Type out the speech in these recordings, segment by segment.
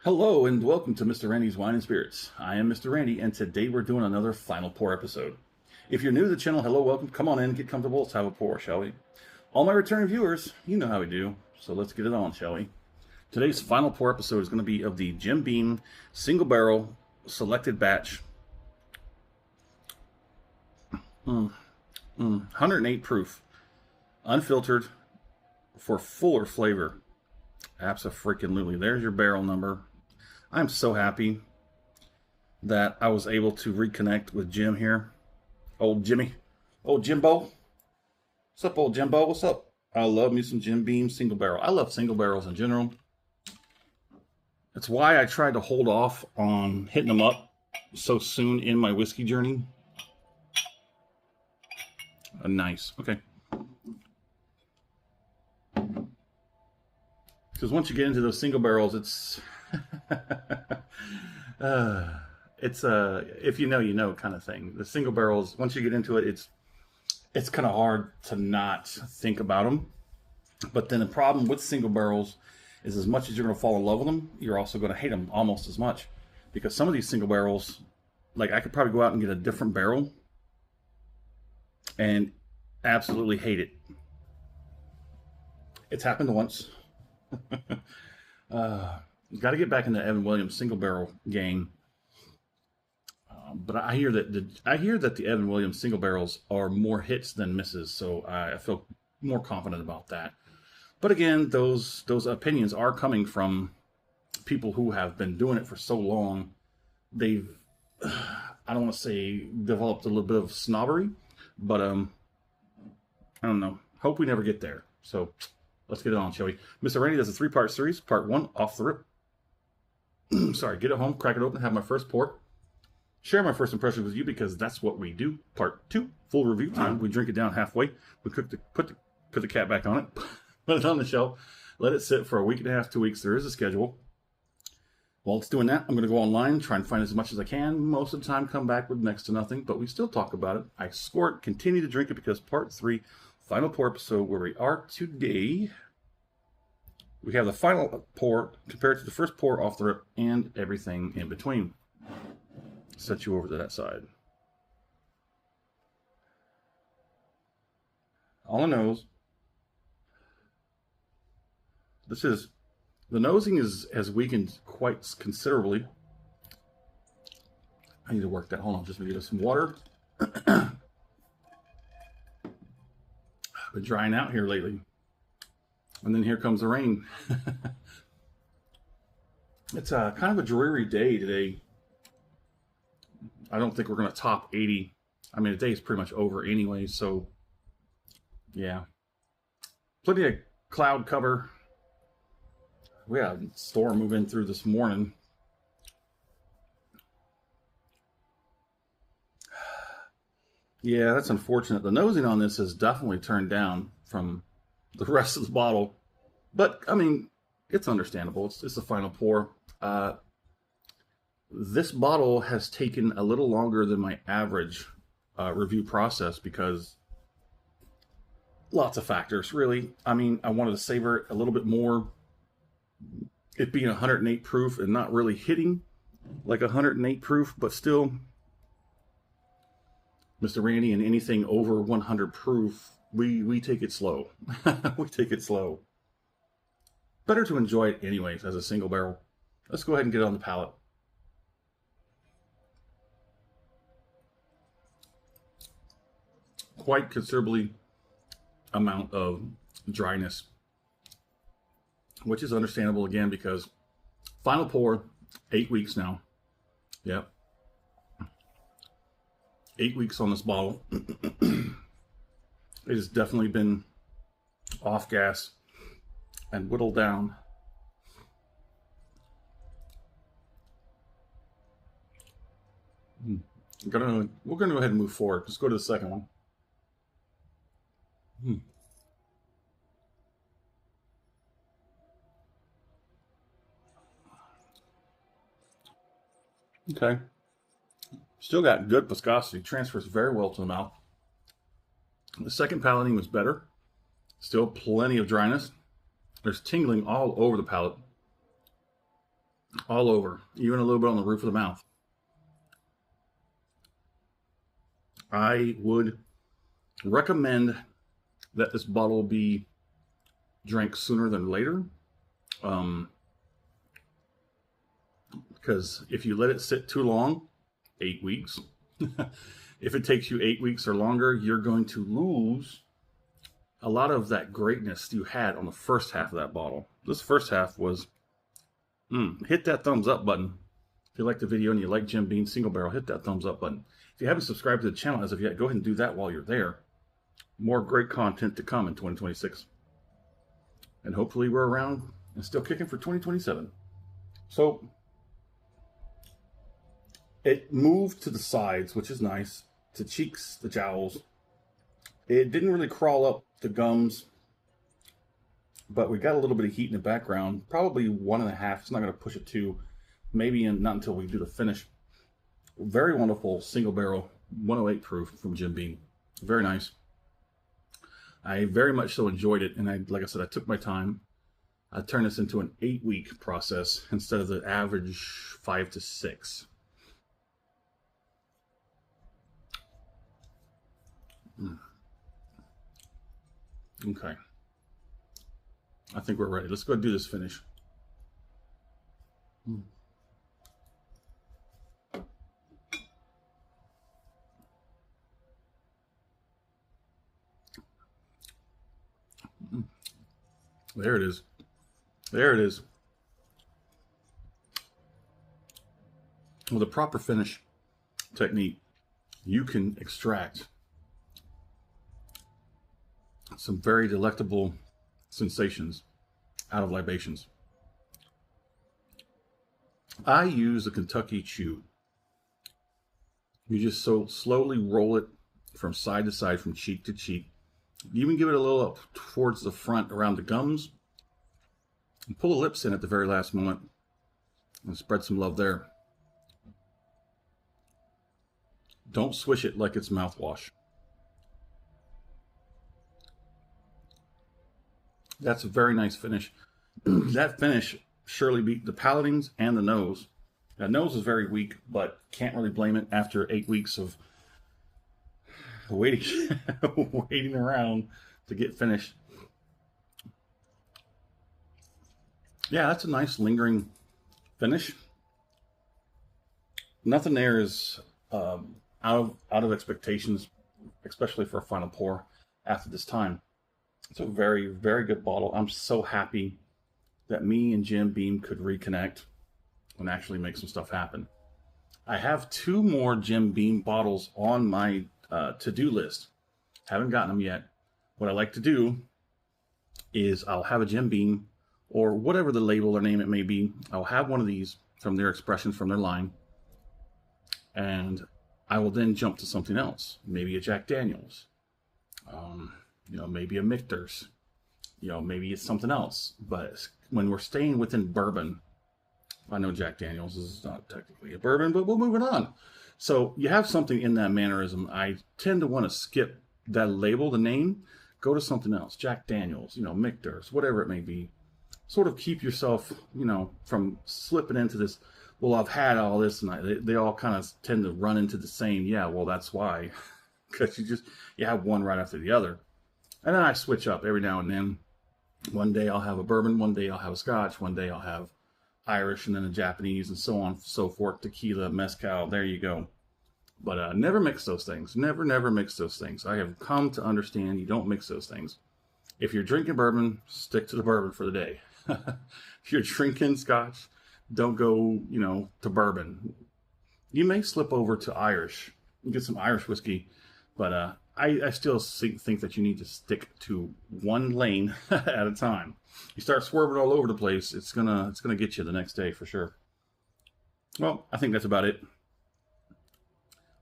Hello and welcome to Mr. Randy's Wine and Spirits. I am Mr. Randy, and today we're doing another Final Pour episode. If you're new to the channel, hello, welcome. Come on in, get comfortable. Let's have a pour, shall we? All my returning viewers, you know how we do, so let's get it on, shall we? Today's Final Pour episode is going to be of the Jim Beam Single Barrel Selected Batch 108 proof, unfiltered, for fuller flavor. Abso-freaking-lutely. There's your barrel number. I'm so happy that I was able to reconnect with Jim here. Old Jimmy. Old Jimbo. What's up, old Jimbo? What's up? I love me some Jim Beam single barrel. I love single barrels in general. That's why I tried to hold off on hitting them up so soon in my whiskey journey. Nice. Okay. Because once you get into those single barrels, it's if you know kind of thing. The single barrels, once you get into it, it's kind of hard to not think about them. But then the problem with single barrels is, as much as you're going to fall in love with them, you're also going to hate them almost as much, because some of these single barrels, like, I could probably go out and get a different barrel and absolutely hate it. It's happened once. Got to get back in the Evan Williams single barrel game. But I hear that the Evan Williams single barrels are more hits than misses, so I feel more confident about that. But again, those opinions are coming from people who have been doing it for so long. They've, I don't want to say developed a little bit of snobbery, but I don't know. Hope we never get there. So let's get it on, shall we? Mr. Randy does a 3-part series. Part 1, off the rip. Sorry, get it home, crack it open, have my first pour. Share my first impression with you, because that's what we do. Part 2, full review time. We drink it down halfway. We put the cap back on it, put it on the shelf, let it sit for a week and a half, 2 weeks. There is a schedule. While it's doing that, I'm going to go online, try and find as much as I can. Most of the time, come back with next to nothing, but we still talk about it. I score it, continue to drink it, because Part 3, final pour episode, where we are today, we have the final pour compared to the first pour off the rip and everything in between. Set you over to that side. On the nose. The nosing has weakened quite considerably. I need to work that. Hold on, just gonna get some water. I've been drying out here lately. And then here comes the rain. It's kind of a dreary day today. I don't think we're going to top 80. I mean, the day is pretty much over anyway, so yeah. Plenty of cloud cover. We had a storm move in through this morning. Yeah, that's unfortunate. The nosing on this has definitely turned down from the rest of the bottle, but I mean, it's understandable. It's the final pour. This bottle has taken a little longer than my average review process, because lots of factors, really. I mean, I wanted to savor it a little bit more. It being 108 proof and not really hitting like 108 proof, but still, Mr. Randy, and anything over 100 proof, we take it slow. We take it slow. Better to enjoy it anyways as a single barrel. Let's go ahead and get it on the palate. Quite considerably amount of dryness, which is understandable, again, because final pour, 8 weeks now. Yep. 8 weeks on this bottle. It has definitely been off gas and whittled down. We're gonna go ahead and move forward. Let's go to the second one. Okay. Still got good viscosity. Transfers very well to the mouth. The second palating was better. Still plenty of dryness. There's tingling all over the palate. all over, even a little bit on the roof of the mouth. I would recommend that this bottle be drank sooner than later. Because if you let it sit too long, 8 weeks, if it takes you 8 weeks or longer, you're going to lose a lot of that greatness you had on the first half of that bottle. This first half was, hit that thumbs up button. If you like the video and you like Jim Beam Single Barrel, hit that thumbs up button. If you haven't subscribed to the channel as of yet, go ahead and do that while you're there. More great content to come in 2026. And hopefully we're around and still kicking for 2027. So it moved to the sides, which is nice, to cheeks, the jowls. It didn't really crawl up the gums, but we got a little bit of heat in the background. Probably 1.5. It's not going to push it 2. Maybe not until we do the finish. Very wonderful single barrel, 108 proof from Jim Beam. Very nice. I very much so enjoyed it, and like I said, I took my time. I turned this into an 8-week process instead of the average 5 to 6. Okay. I think we're ready. Let's go do this finish. There it is. There it is. With a proper finish technique, you can extract some very delectable sensations out of libations. I use a Kentucky Chew. You just so slowly roll it from side to side, from cheek to cheek. You even give it a little up towards the front around the gums. And pull the lips in at the very last moment and spread some love there. Don't swish it like it's mouthwash. That's a very nice finish. That finish surely beat the palatings and the nose. The nose is very weak, but can't really blame it after 8 weeks of waiting around to get finished. Yeah, that's a nice lingering finish. Nothing there is out of expectations, especially for a final pour after this time. It's a very, very good bottle. I'm so happy that me and Jim Beam could reconnect and actually make some stuff happen. I have 2 more Jim Beam bottles on my to-do list. Haven't gotten them yet. What I like to do is I'll have a Jim Beam, or whatever the label or name it may be. I'll have one of these from their expressions, from their line, and I will then jump to something else. Maybe a Jack Daniels, maybe a Michter's, maybe it's something else. But when we're staying within bourbon, I know Jack Daniels is not technically a bourbon, but we'll move it on. So you have something in that mannerism. I tend to want to skip that label, the name, go to something else. Jack Daniels, Michter's, whatever it may be. Sort of keep yourself, from slipping into this, well, I've had all this, and they all kind of tend to run into the same, yeah, well, that's why. Because you have one right after the other. And then I switch up every now and then. One day I'll have a bourbon, one day I'll have a scotch, one day I'll have Irish, and then a Japanese, and so on and so forth, tequila, mezcal, there you go. But never mix those things. Never mix those things. I have come to understand you don't mix those things. If you're drinking bourbon, stick to the bourbon for the day. If you're drinking scotch, don't go, to bourbon. You may slip over to Irish and get some Irish whiskey, but I still think that you need to stick to one lane at a time. You start swerving all over the place, it's gonna get you the next day for sure. Well, I think that's about it.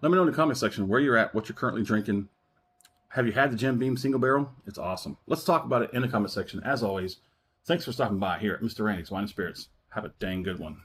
Let me know in the comment section where you're at, what you're currently drinking. Have you had the Jim Beam Single Barrel? It's awesome. Let's talk about it in the comment section. As always, thanks for stopping by here at Mr. Randy's Wine and Spirits. Have a dang good one.